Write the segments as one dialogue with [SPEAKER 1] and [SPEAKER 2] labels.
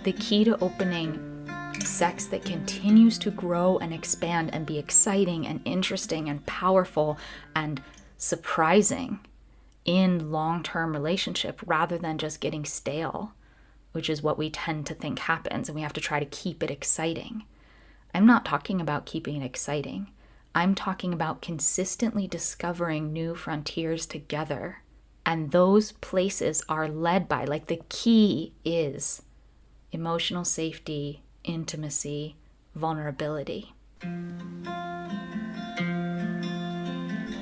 [SPEAKER 1] the key to opening sex that continues to grow and expand and be exciting and interesting and powerful and surprising in long-term relationship rather than just getting stale, which is what we tend to think happens, and we have to try to keep it exciting. I'm not talking about keeping it exciting. I'm talking about consistently discovering new frontiers together. And those places are led by, like, the key is emotional safety, intimacy, vulnerability.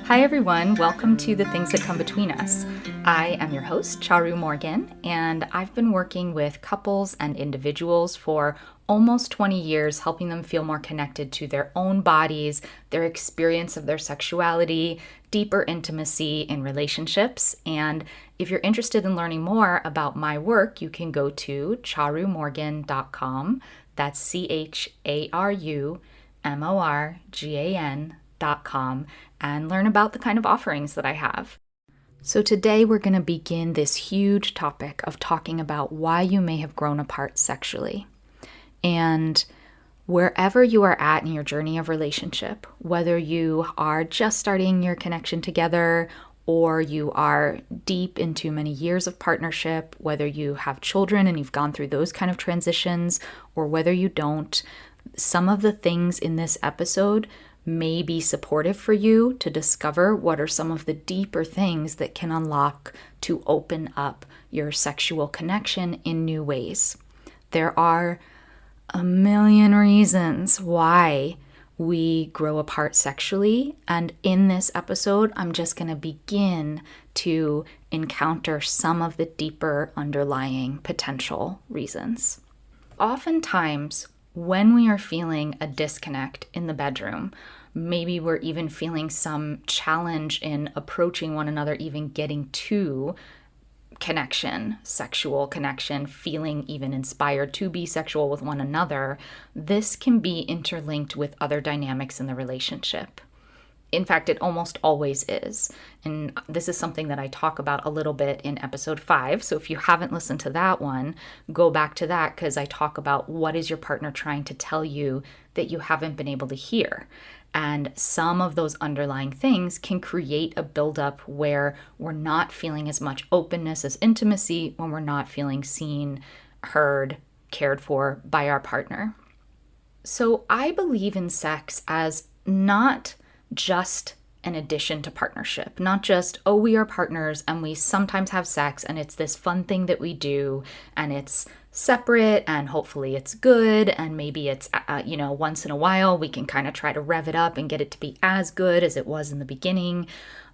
[SPEAKER 1] Hi everyone, welcome to The Things That Come Between Us. I am your host, Charu Morgan, and I've been working with couples and individuals for almost 20 years, helping them feel more connected to their own bodies, their experience of their sexuality, deeper intimacy in relationships. And if you're interested in learning more about my work, you can go to charumorgan.com. That's CHARUMORGAN.com and learn about the kind of offerings that I have. So today we're going to begin this huge topic of talking about why you may have grown apart sexually. And wherever you are at in your journey of relationship, whether you are just starting your connection together or you are deep into many years of partnership, whether you have children and you've gone through those kind of transitions, or whether you don't, some of the things in this episode may be supportive for you to discover what are some of the deeper things that can unlock to open up your sexual connection in new ways. There are a million reasons why we grow apart sexually, and in this episode, I'm just going to begin to encounter some of the deeper underlying potential reasons. Oftentimes, when we are feeling a disconnect in the bedroom, maybe we're even feeling some challenge in approaching one another, even getting to connection, sexual connection, feeling even inspired to be sexual with one another, this can be interlinked with other dynamics in the relationship. In fact, it almost always is. And this is something that I talk about a little bit in episode 5. So if you haven't listened to that one, go back to that because I talk about what is your partner trying to tell you that you haven't been able to hear. And some of those underlying things can create a buildup where we're not feeling as much openness as intimacy, when we're not feeling seen, heard, cared for by our partner. So I believe in sex as not just an addition to partnership, not just, oh, we are partners and we sometimes have sex and it's this fun thing that we do and it's separate and hopefully it's good and maybe it's, once in a while we can kind of try to rev it up and get it to be as good as it was in the beginning.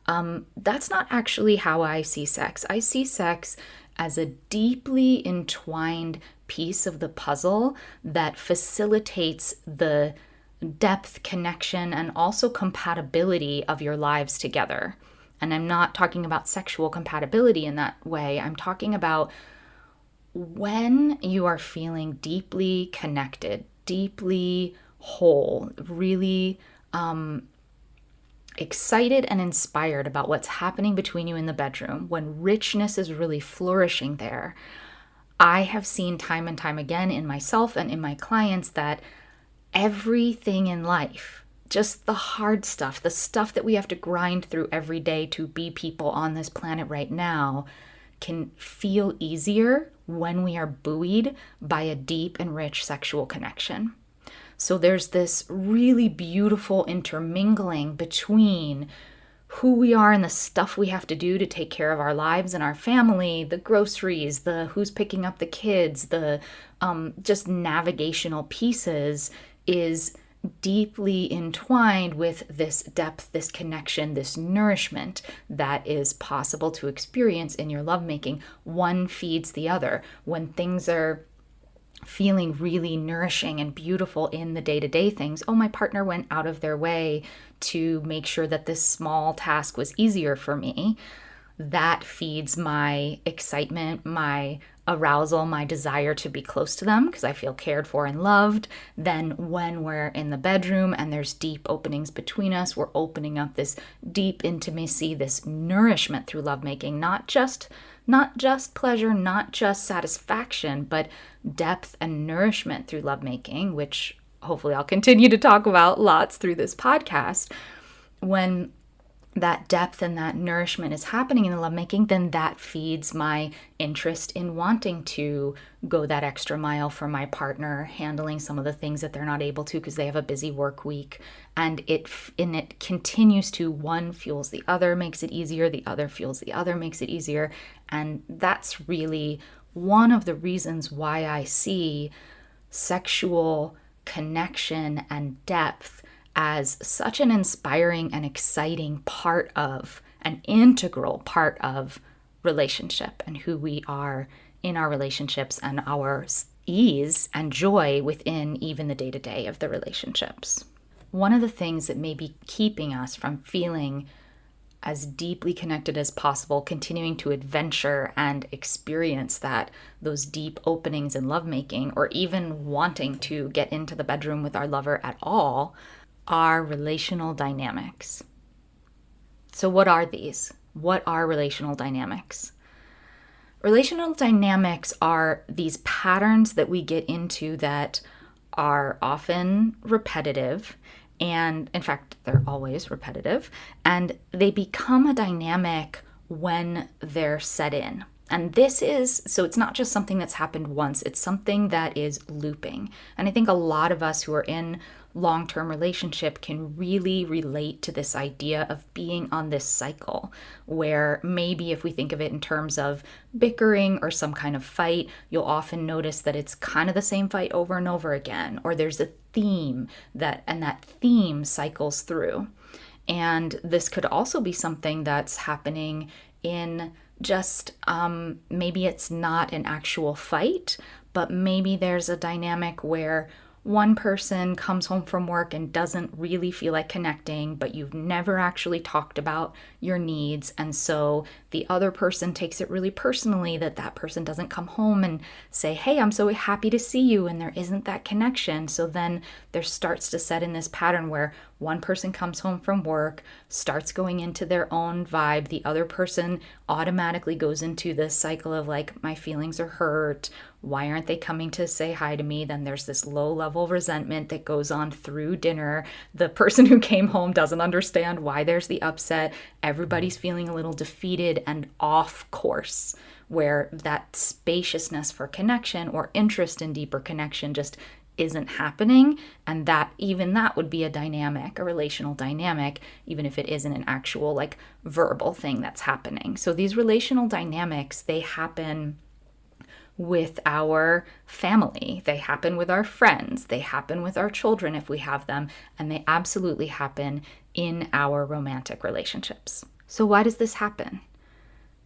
[SPEAKER 1] That's not actually how I see sex. I see sex as a deeply entwined piece of the puzzle that facilitates the depth, connection, and also compatibility of your lives together. And I'm not talking about sexual compatibility in that way. I'm talking about when you are feeling deeply connected, deeply whole, really excited and inspired about what's happening between you in the bedroom, when richness is really flourishing there. I have seen time and time again in myself and in my clients that everything in life, just the hard stuff, the stuff that we have to grind through every day to be people on this planet right now, can feel easier when we are buoyed by a deep and rich sexual connection. So there's this really beautiful intermingling between who we are and the stuff we have to do to take care of our lives and our family, the groceries, the who's picking up the kids, the just navigational pieces is deeply entwined with this depth, this connection, this nourishment that is possible to experience in your lovemaking. One feeds the other. When things are feeling really nourishing and beautiful in the day-to-day things, oh, my partner went out of their way to make sure that this small task was easier for me. That feeds my excitement, my arousal, my desire to be close to them because I feel cared for and loved. Then when we're in the bedroom and there's deep openings between us, we're opening up this deep intimacy, this nourishment through lovemaking, not just not just pleasure, not just satisfaction, but depth and nourishment through lovemaking, which hopefully I'll continue to talk about lots through this podcast. When that depth and that nourishment is happening in the lovemaking, then that feeds my interest in wanting to go that extra mile for my partner, handling some of the things that they're not able to because they have a busy work week. And it continues to, one fuels the other, makes it easier, the other fuels the other, makes it easier. And that's really one of the reasons why I see sexual connection and depth as such an inspiring and exciting part of, an integral part of relationship and who we are in our relationships and our ease and joy within even the day-to-day of the relationships. One of the things that may be keeping us from feeling as deeply connected as possible, continuing to adventure and experience those deep openings in lovemaking, or even wanting to get into the bedroom with our lover at all, are relational dynamics. So what are these? What are relational dynamics? Relational dynamics are these patterns that we get into that are often repetitive, and in fact, they're always repetitive, and they become a dynamic when they're set in. And so it's not just something that's happened once, it's something that is looping. And I think a lot of us who are in long-term relationship can really relate to this idea of being on this cycle where maybe if we think of it in terms of bickering or some kind of fight, you'll often notice that it's kind of the same fight over and over again, or there's a theme that theme cycles through. And this could also be something that's happening in just maybe it's not an actual fight, but maybe there's a dynamic where one person comes home from work and doesn't really feel like connecting, but you've never actually talked about your needs. And so the other person takes it really personally that person doesn't come home and say, hey, I'm so happy to see you. And there isn't that connection. So then there starts to set in this pattern where one person comes home from work, starts going into their own vibe. The other person automatically goes into this cycle of like, my feelings are hurt. Why aren't they coming to say hi to me? Then there's this low level resentment that goes on through dinner. The person who came home doesn't understand why there's the upset. Everybody's feeling a little defeated and off course, where that spaciousness for connection or interest in deeper connection just isn't happening. And that would be a dynamic, a relational dynamic, even if it isn't an actual like verbal thing that's happening. So these relational dynamics, they happen with our family, they happen with our friends, they happen with our children if we have them, and they absolutely happen in our romantic relationships. So why does this happen?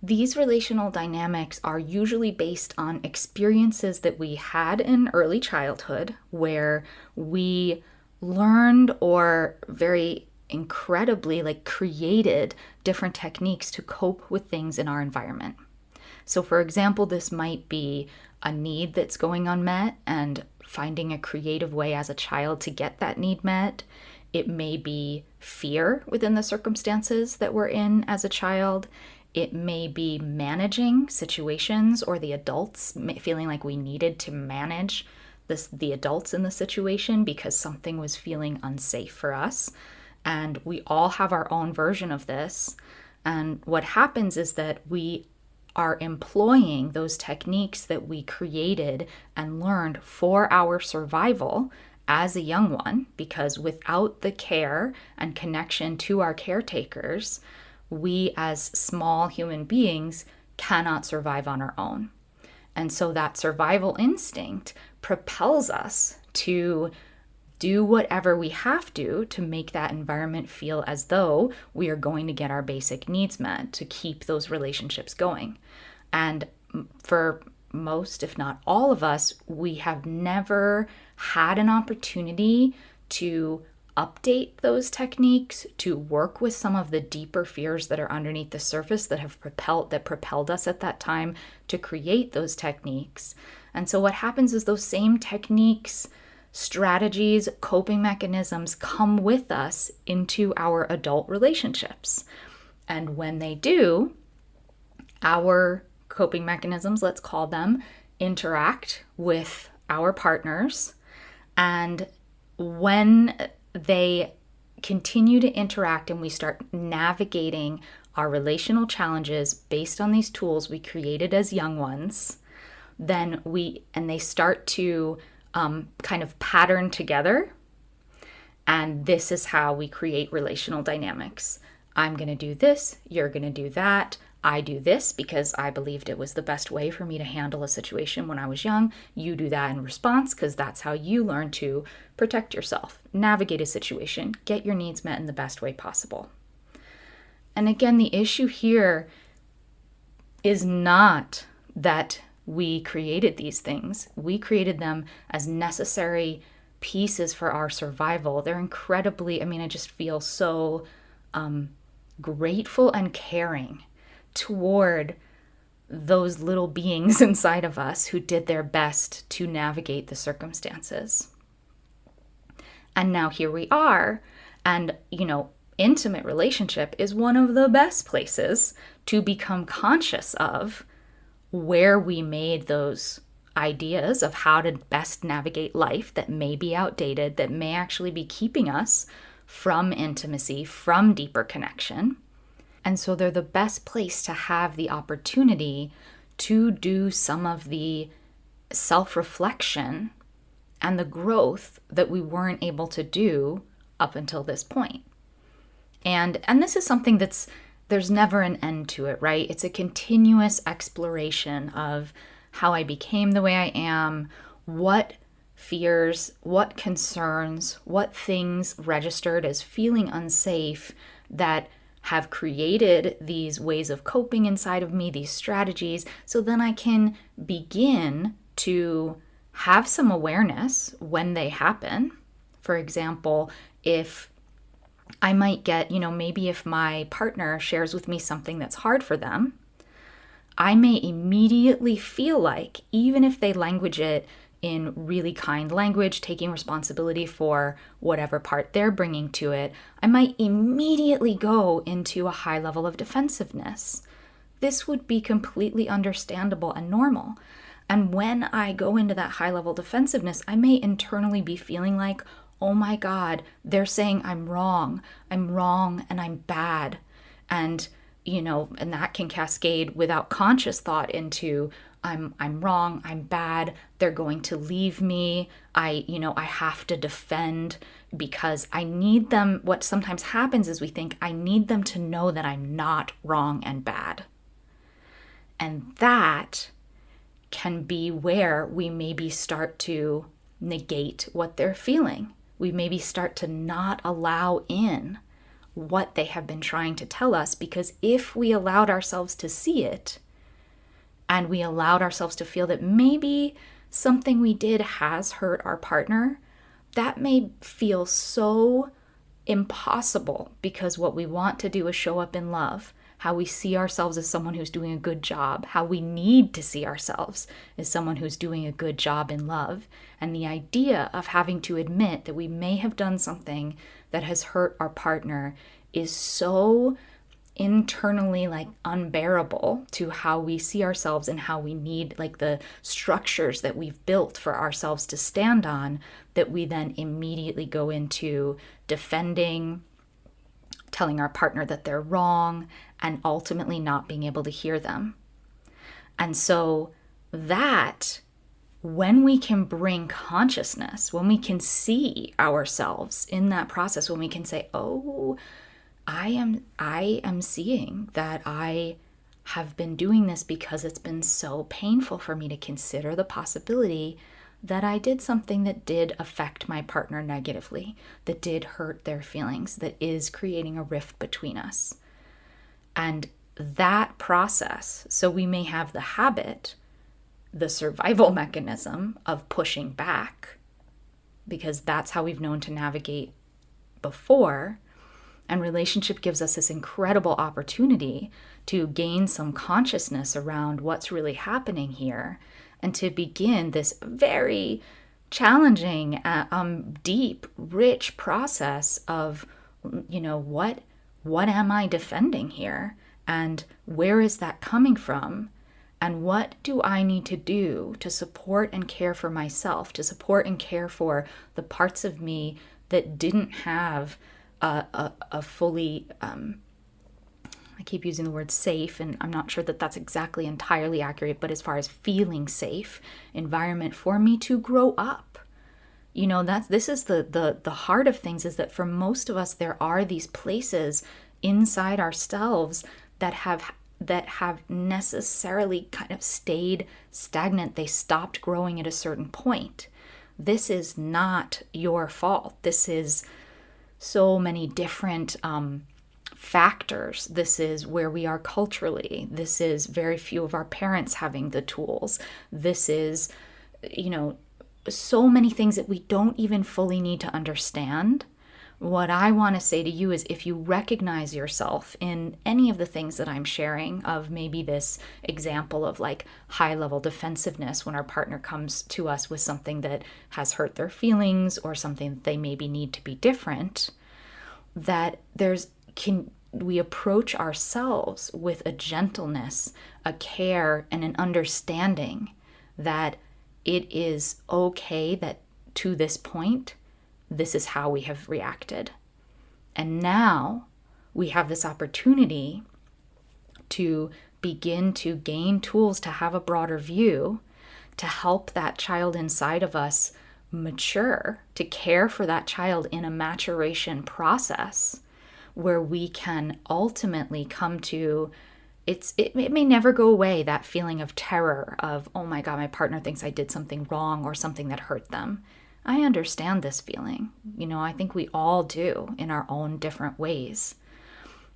[SPEAKER 1] These relational dynamics are usually based on experiences that we had in early childhood where we learned or very incredibly created different techniques to cope with things in our environment. So for example, this might be a need that's going unmet and finding a creative way as a child to get that need met. It may be fear within the circumstances that we're in as a child. It may be managing situations or the adults, feeling like we needed to manage the adults in the situation because something was feeling unsafe for us. And we all have our own version of this. And what happens is that we are employing those techniques that we created and learned for our survival as a young one, because without the care and connection to our caretakers, we as small human beings cannot survive on our own. And so that survival instinct propels us to do whatever we have to make that environment feel as though we are going to get our basic needs met to keep those relationships going. And for most, if not all of us, we have never had an opportunity to update those techniques, to work with some of the deeper fears that are underneath the surface that propelled us at that time to create those techniques. And so what happens is those same techniques, strategies, coping mechanisms come with us into our adult relationships. And when they do, our coping mechanisms, let's call them, interact with our partners. And when they continue to interact and we start navigating our relational challenges based on these tools we created as young ones, then they start to kind of pattern together. And this is how we create relational dynamics. I'm going to do this, you're going to do that. I do this because I believed it was the best way for me to handle a situation when I was young. You do that in response because that's how you learn to protect yourself, navigate a situation, get your needs met in the best way possible. And again, the issue here is not that we created these things. We created them as necessary pieces for our survival. They're incredibly, I just feel so grateful and caring toward those little beings inside of us who did their best to navigate the circumstances. And now here we are, and intimate relationship is one of the best places to become conscious of where we made those ideas of how to best navigate life that may be outdated, that may actually be keeping us from intimacy, from deeper connection. And so they're the best place to have the opportunity to do some of the self-reflection and the growth that we weren't able to do up until this point. And this is something there's never an end to it, right? It's a continuous exploration of how I became the way I am, what fears, what concerns, what things registered as feeling unsafe that have created these ways of coping inside of me, these strategies, so then I can begin to have some awareness when they happen. For example, if I might get, maybe if my partner shares with me something that's hard for them, I may immediately feel like, even if they language it in really kind language, taking responsibility for whatever part they're bringing to it, I might immediately go into a high level of defensiveness. This would be completely understandable and normal. And when I go into that high level defensiveness, I may internally be feeling like, oh my God, they're saying I'm wrong and I'm bad. And and that can cascade without conscious thought into I'm wrong, I'm bad, they're going to leave me, I have to defend because I need them. What sometimes happens is we think I need them to know that I'm not wrong and bad. And that can be where we maybe start to negate what they're feeling. We maybe start to not allow in what they have been trying to tell us, because if we allowed ourselves to see it and we allowed ourselves to feel that maybe something we did has hurt our partner, that may feel so impossible, because what we want to do is show up in love, how we see ourselves as someone who's doing a good job, how we need to see ourselves as someone who's doing a good job in love. And the idea of having to admit that we may have done something that has hurt our partner is so internally unbearable to how we see ourselves and how we need the structures that we've built for ourselves to stand on, that we then immediately go into defending, telling our partner that they're wrong, and ultimately not being able to hear them. And so that, when we can bring consciousness, when we can see ourselves in that process, when we can say, oh, I am seeing that I have been doing this because it's been so painful for me to consider the possibility that I did something that did affect my partner negatively, that did hurt their feelings, that is creating a rift between us. And that process, so we may have the habit, the survival mechanism of pushing back, because that's how we've known to navigate before. And relationship gives us this incredible opportunity to gain some consciousness around what's really happening here, and to begin this very challenging, deep, rich process of, what am I defending here? And where is that coming from? And what do I need to do to support and care for myself, to support and care for the parts of me that didn't have a fully, I keep using the word safe, and I'm not sure that that's exactly entirely accurate, but as far as feeling safe environment for me to grow up. This is the heart of things, is that for most of us, there are these places inside ourselves that have necessarily kind of stayed stagnant. They stopped growing at a certain point. This is not your fault. This is so many different factors. This is where we are culturally. This is very few of our parents having the tools. This is, so many things that we don't even fully need to understand. What I want to say to you is, if you recognize yourself in any of the things that I'm sharing, of maybe this example of like high level defensiveness when our partner comes to us with something that has hurt their feelings or something that they maybe need to be different, that we approach ourselves with a gentleness, a care, and an understanding that it is okay that to this point, this is how we have reacted. And now we have this opportunity to begin to gain tools to have a broader view, to help that child inside of us mature, to care for that child in a maturation process where we can ultimately come to, it may never go away, that feeling of terror of, oh my God, my partner thinks I did something wrong or something that hurt them. I understand this feeling. I think we all do in our own different ways.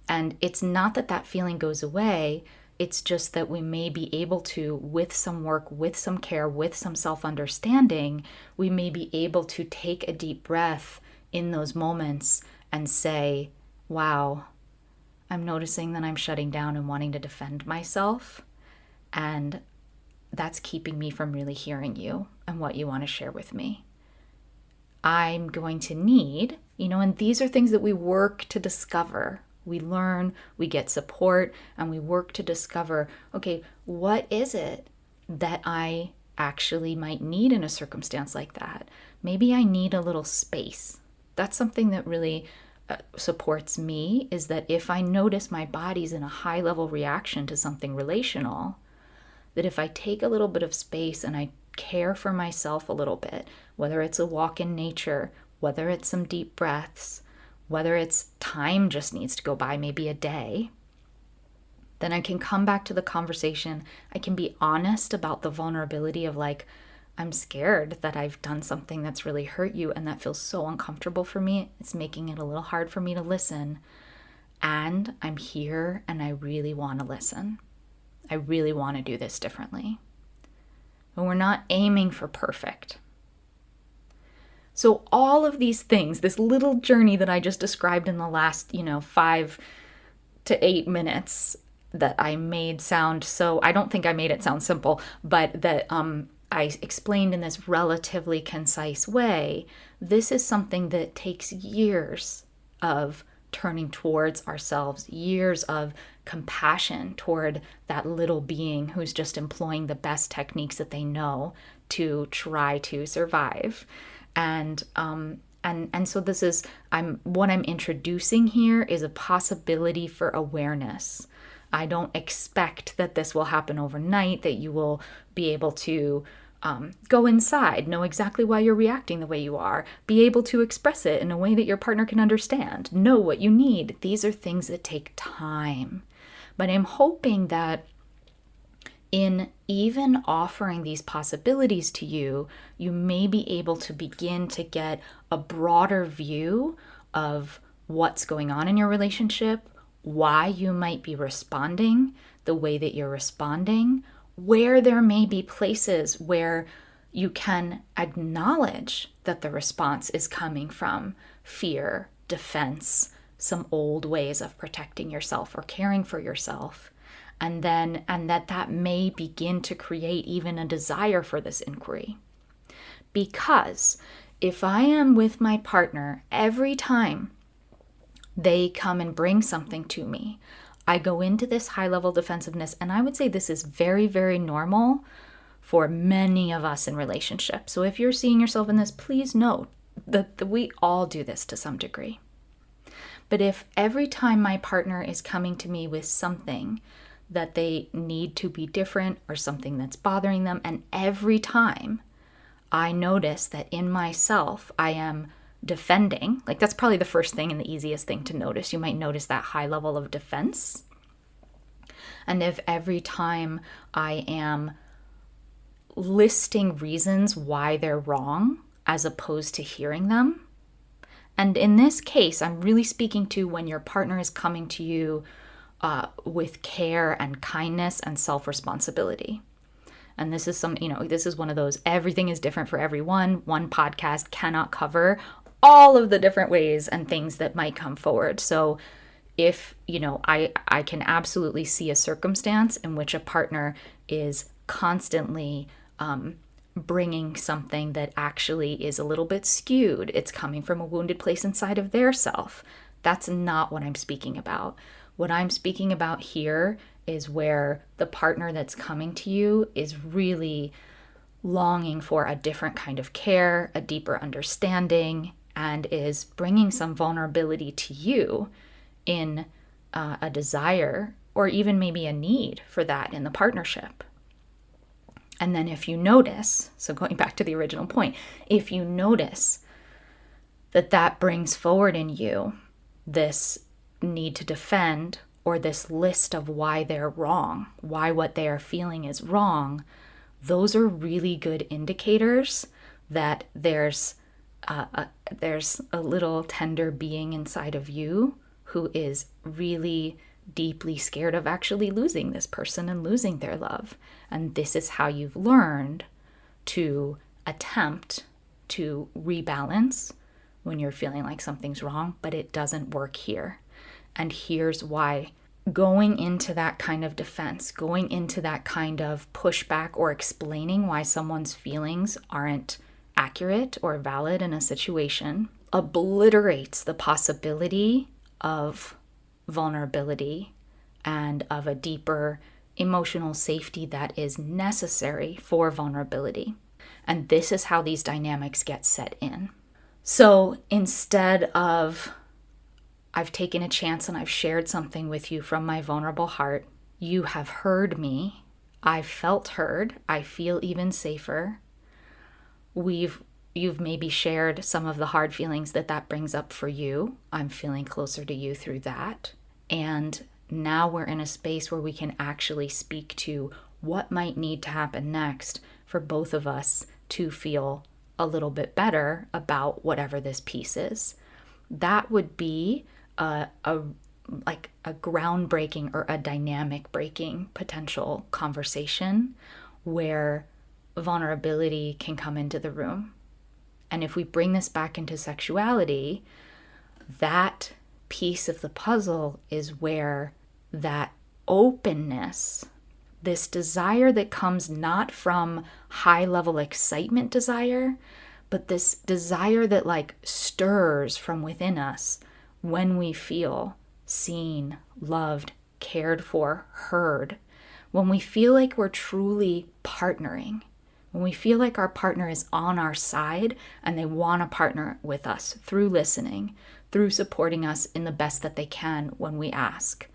[SPEAKER 1] And it's not that that feeling goes away. It's just that we may be able to, with some work, with some care, with some self-understanding, we may be able to take a deep breath in those moments and say, wow, I'm noticing that I'm shutting down and wanting to defend myself. And that's keeping me from really hearing you and what you want to share with me. I'm going to need, and these are things that we work to discover. We learn, we get support, and we work to discover, okay, what is it that I actually might need in a circumstance like that? Maybe I need a little space. That's something that really supports me, is that if I notice my body's in a high level reaction to something relational, that if I take a little bit of space and I care for myself a little bit, whether it's a walk in nature, whether it's some deep breaths, whether it's time just needs to go by, maybe a day, then I can come back to the conversation. I can be honest about the vulnerability of like, I'm scared that I've done something that's really hurt you and that feels so uncomfortable for me. It's making it a little hard for me to listen. And I'm here and I really want to listen. I really want to do this differently. But we're not aiming for perfect. So all of these things, this little journey that I just described in the last, 5 to 8 minutes that I made sound so, I don't think I made it sound simple, but that I explained in this relatively concise way, this is something that takes years of turning towards ourselves, years of compassion toward that little being who's just employing the best techniques that they know to try to survive. And so this is, what I'm introducing here is a possibility for awareness. I don't expect that this will happen overnight, that you will be able to go inside, know exactly why you're reacting the way you are, be able to express it in a way that your partner can understand, know what you need. These are things that take time. But I'm hoping that in even offering these possibilities to you, you may be able to begin to get a broader view of what's going on in your relationship, why you might be responding the way that you're responding, where there may be places where you can acknowledge that the response is coming from fear, defense, some old ways of protecting yourself or caring for yourself. And that may begin to create even a desire for this inquiry. Because if I am with my partner every time they come and bring something to me, I go into this high level defensiveness, and I would say this is very, very normal for many of us in relationships. So if you're seeing yourself in this, please note that we all do this to some degree. But if every time my partner is coming to me with something that they need to be different or something that's bothering them, and every time I notice that in myself I am defending, like that's probably the first thing and the easiest thing to notice. You might notice that high level of defense. And if every time I am listing reasons why they're wrong as opposed to hearing them, and in this case, I'm really speaking to when your partner is coming to you with care and kindness and self-responsibility. And this is this is one of those, everything is different for everyone. One podcast cannot cover all of the different ways and things that might come forward. So if, I can absolutely see a circumstance in which a partner is constantly bringing something that actually is a little bit skewed. It's coming from a wounded place inside of their self. That's not what I'm speaking about. What I'm speaking about here is where the partner that's coming to you is really longing for a different kind of care, a deeper understanding, and is bringing some vulnerability to you in a desire or even maybe a need for that in the partnership. And then if you notice, so going back to the original point, if you notice that brings forward in you this need to defend or this list of why they're wrong, why what they are feeling is wrong, those are really good indicators that there's a little tender being inside of you who is really deeply scared of actually losing this person and losing their love. And this is how you've learned to attempt to rebalance when you're feeling like something's wrong, but it doesn't work here. And here's why. Going into that kind of defense, going into that kind of pushback or explaining why someone's feelings aren't accurate or valid in a situation obliterates the possibility of vulnerability and of a deeper emotional safety that is necessary for vulnerability. And this is how these dynamics get set in. So instead of, I've taken a chance and I've shared something with you from my vulnerable heart, you have heard me, I've felt heard, I feel even safer. You've maybe shared some of the hard feelings that brings up for you. I'm feeling closer to you through that. And now we're in a space where we can actually speak to what might need to happen next for both of us to feel a little bit better about whatever this piece is. That would be a groundbreaking or a dynamic breaking potential conversation where vulnerability can come into the room. And if we bring this back into sexuality, that piece of the puzzle is where that openness, this desire that comes not from high level excitement desire, but this desire that stirs from within us when we feel seen, loved, cared for, heard, when we feel like we're truly partnering, when we feel like our partner is on our side and they want to partner with us through listening, through supporting us in the best that they can when we ask,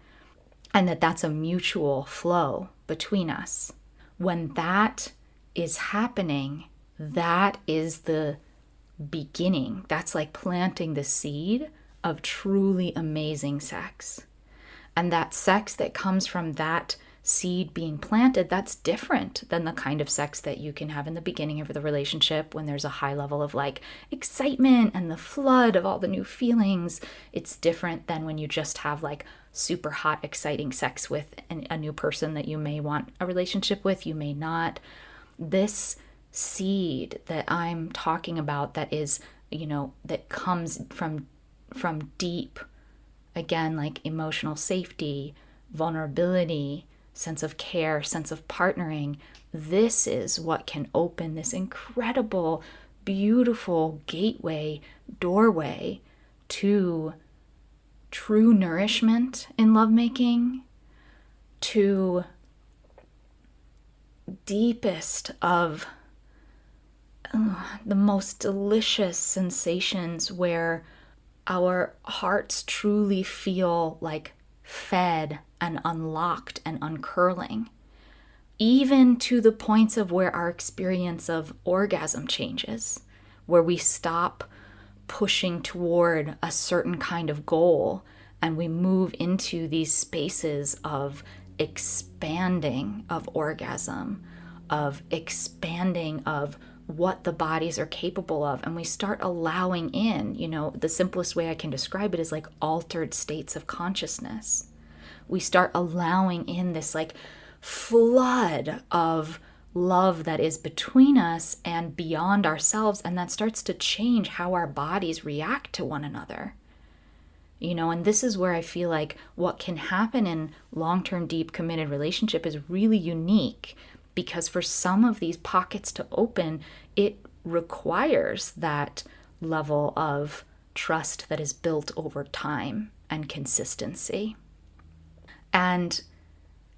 [SPEAKER 1] and that's a mutual flow between us. When that is happening, that is the beginning. That's like planting the seed of truly amazing sex. And that sex that comes from that seed being planted, that's different than the kind of sex that you can have in the beginning of the relationship when there's a high level of excitement and the flood of all the new feelings. It's different than when you just have super hot, exciting sex with a new person that you may want a relationship with, you may not. This seed that I'm talking about that is, that comes from deep, again, emotional safety, vulnerability, sense of care, sense of partnering. This is what can open this incredible, beautiful gateway, doorway to true nourishment in lovemaking to deepest of the most delicious sensations where our hearts truly feel like fed and unlocked and uncurling, even to the points of where our experience of orgasm changes, where we stop pushing toward a certain kind of goal and we move into these spaces of expanding of orgasm, of expanding of what the bodies are capable of. And we start allowing in, the simplest way I can describe it is like altered states of consciousness. We start allowing in this like flood of love that is between us and beyond ourselves, and that starts to change how our bodies react to one another. And this is where I feel like what can happen in long-term, deep, committed relationship is really unique, because for some of these pockets to open, it requires that level of trust that is built over time and consistency. And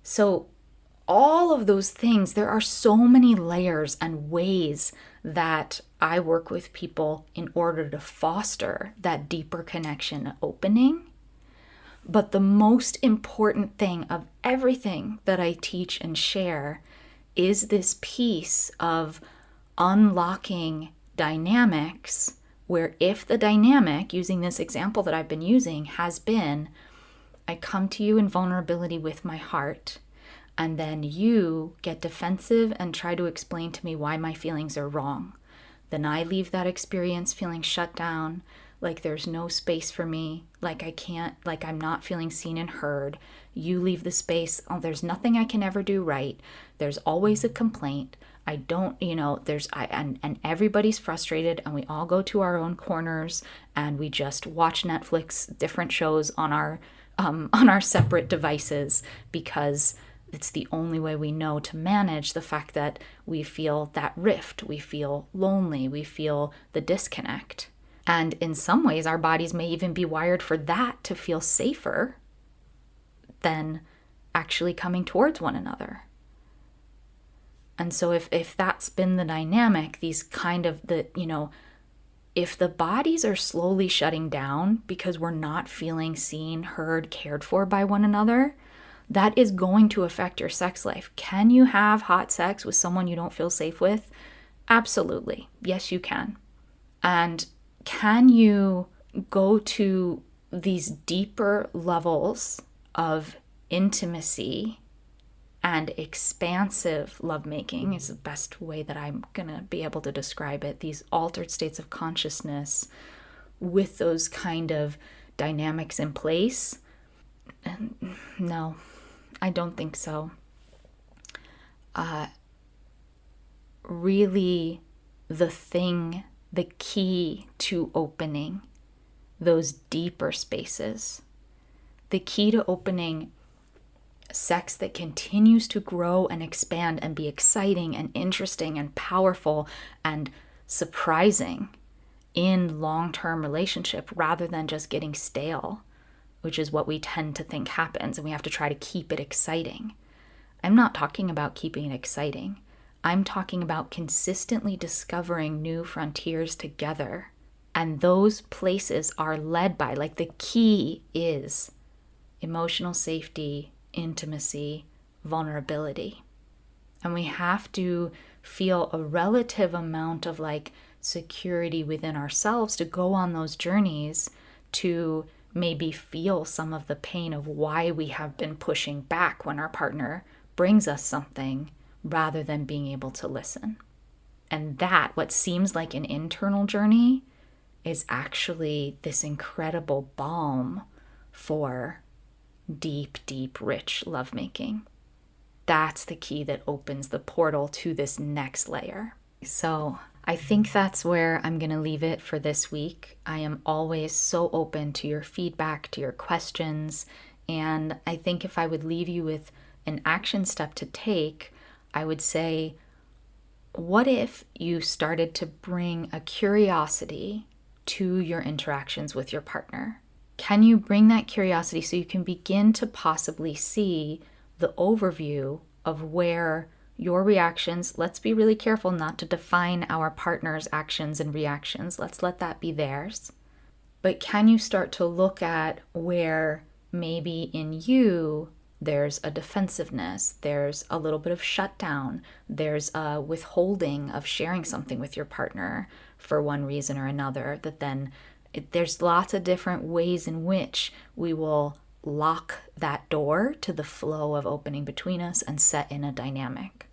[SPEAKER 1] so all of those things, there are so many layers and ways that I work with people in order to foster that deeper connection opening. But the most important thing of everything that I teach and share is this piece of unlocking dynamics where if the dynamic, using this example that I've been using, has been, I come to you in vulnerability with my heart, and then you get defensive and try to explain to me why my feelings are wrong. Then I leave that experience feeling shut down, like there's no space for me, like I can't, like I'm not feeling seen and heard. You leave the space, there's nothing I can ever do right. There's always a complaint. I don't, and everybody's frustrated, and we all go to our own corners and we just watch Netflix, different shows on our separate devices, because it's the only way we know to manage the fact that we feel that rift, we feel lonely, we feel the disconnect. And in some ways, our bodies may even be wired for that to feel safer than actually coming towards one another. And so if that's been the dynamic, these kind of if the bodies are slowly shutting down because we're not feeling seen, heard, cared for by one another, that is going to affect your sex life. Can you have hot sex with someone you don't feel safe with? Absolutely. Yes, you can. And can you go to these deeper levels of intimacy and expansive lovemaking is the best way that I'm going to be able to describe it. These altered states of consciousness with those kind of dynamics in place. No, I don't think so. Really, the key to opening those deeper spaces, the key to opening sex that continues to grow and expand and be exciting and interesting and powerful and surprising in long-term relationship rather than just getting stale, which is what we tend to think happens, and we have to try to keep it exciting. I'm not talking about keeping it exciting. I'm talking about consistently discovering new frontiers together. And those places are led by, like, the key is emotional safety, intimacy, vulnerability. And we have to feel a relative amount of like security within ourselves to go on those journeys, to maybe feel some of the pain of why we have been pushing back when our partner brings us something rather than being able to listen. And that, what seems like an internal journey, is actually this incredible balm for deep, deep, rich lovemaking. That's the key that opens the portal to this next layer. So I think that's where I'm going to leave it for this week. I am always so open to your feedback, to your questions. And I think if I would leave you with an action step to take, I would say, what if you started to bring a curiosity to your interactions with your partner? Can you bring that curiosity so you can begin to possibly see the overview of where your reactions, let's be really careful not to define our partner's actions and reactions. Let's let that be theirs. But can you start to look at where maybe in you there's a defensiveness, there's a little bit of shutdown, there's a withholding of sharing something with your partner for one reason or another, that then there's lots of different ways in which we will lock that door to the flow of opening between us and set in a dynamic.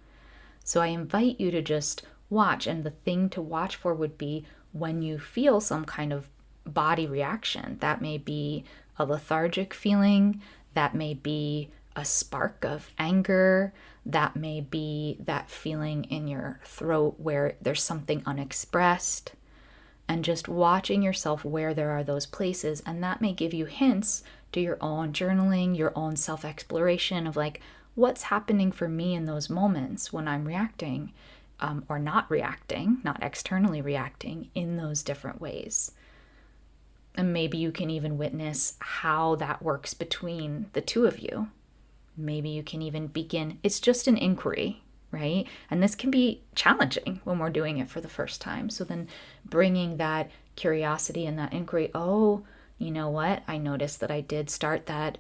[SPEAKER 1] So I invite you to just watch, and the thing to watch for would be when you feel some kind of body reaction. That may be a lethargic feeling, that may be a spark of anger, that may be that feeling in your throat where there's something unexpressed, and just watching yourself where there are those places. And that may give you hints to your own journaling, your own self-exploration of like, what's happening for me in those moments when I'm reacting or not reacting, not externally reacting in those different ways. And maybe you can even witness how that works between the two of you. Maybe you can even begin, it's just an inquiry, right? And this can be challenging when we're doing it for the first time. So then bringing that curiosity and that inquiry, oh, you know what? I noticed that I did start that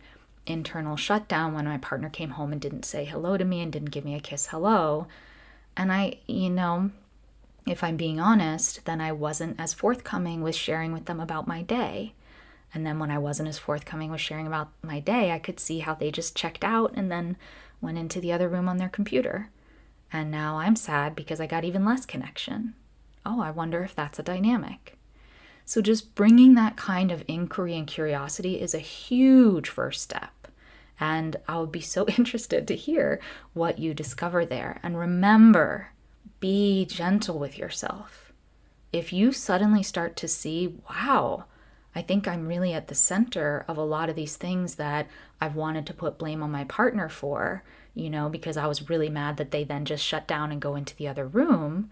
[SPEAKER 1] internal shutdown when my partner came home and didn't say hello to me and didn't give me a kiss hello. And if I'm being honest, then I wasn't as forthcoming with sharing with them about my day. And then when I wasn't as forthcoming with sharing about my day, I could see how they just checked out and then went into the other room on their computer. And now I'm sad because I got even less connection. Oh, I wonder if that's a dynamic. So just bringing that kind of inquiry and curiosity is a huge first step. And I would be so interested to hear what you discover there. And remember, be gentle with yourself. If you suddenly start to see, wow, I think I'm really at the center of a lot of these things that I've wanted to put blame on my partner for, because I was really mad that they then just shut down and go into the other room.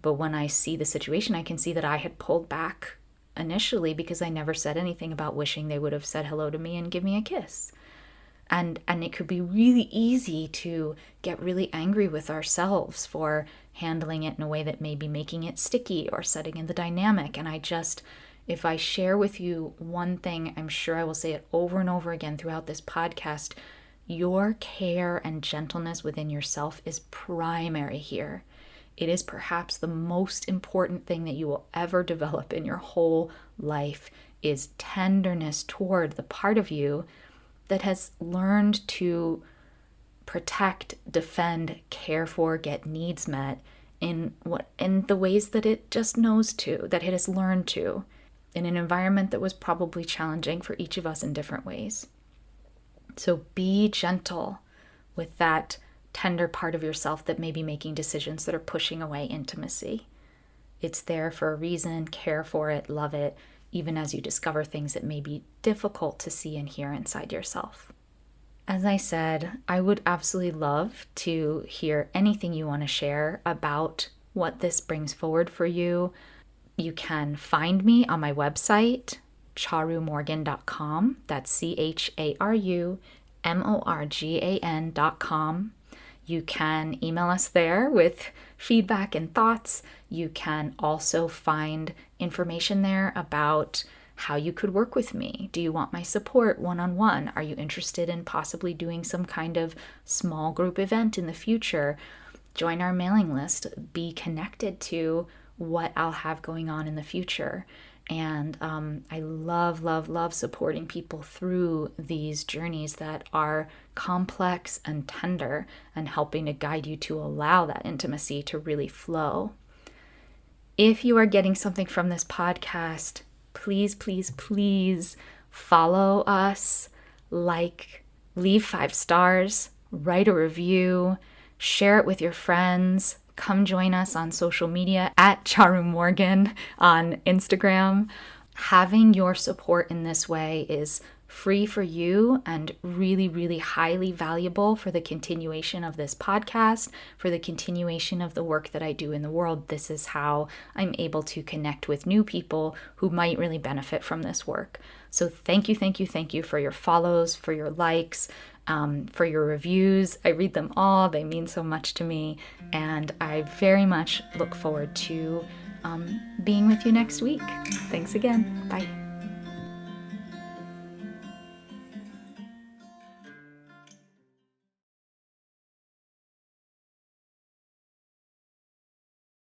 [SPEAKER 1] But when I see the situation, I can see that I had pulled back initially because I never said anything about wishing they would have said hello to me and give me a kiss. And it could be really easy to get really angry with ourselves for handling it in a way that may be making it sticky or setting in the dynamic. And if I share with you one thing, I'm sure I will say it over and over again throughout this podcast, your care and gentleness within yourself is primary here. It is perhaps the most important thing that you will ever develop in your whole life, is tenderness toward the part of you that has learned to protect, defend, care for, get needs met in the ways that it just knows to, that it has learned to, in an environment that was probably challenging for each of us in different ways. So be gentle with that tender part of yourself that may be making decisions that are pushing away intimacy. It's there for a reason. Care for it, love it, even as you discover things that may be difficult to see and hear inside yourself. As I said, I would absolutely love to hear anything you want to share about what this brings forward for you. You can find me on my website, charumorgan.com. That's CharumorGan.com. You can email us there with feedback and thoughts. You can also find information there about how you could work with me. Do you want my support one-on-one? Are you interested in possibly doing some kind of small group event in the future? Join our mailing list. Be connected to what I'll have going on in the future. And I love, love, love supporting people through these journeys that are complex and tender, and helping to guide you to allow that intimacy to really flow. If you are getting something from this podcast, please, please, please follow us, leave 5 stars, write a review, share it with your friends. Come join us on social media at charumorgan on Instagram. Having your support in this way is free for you and really, really highly valuable for the continuation of this podcast, for the continuation of the work that I do in the world. This is how I'm able to connect with new people who might really benefit from this work. So thank you, thank you, thank you for your follows, for your likes, for your reviews. I read them all. They mean so much to me. And I very much look forward to being with you next week. Thanks again. Bye.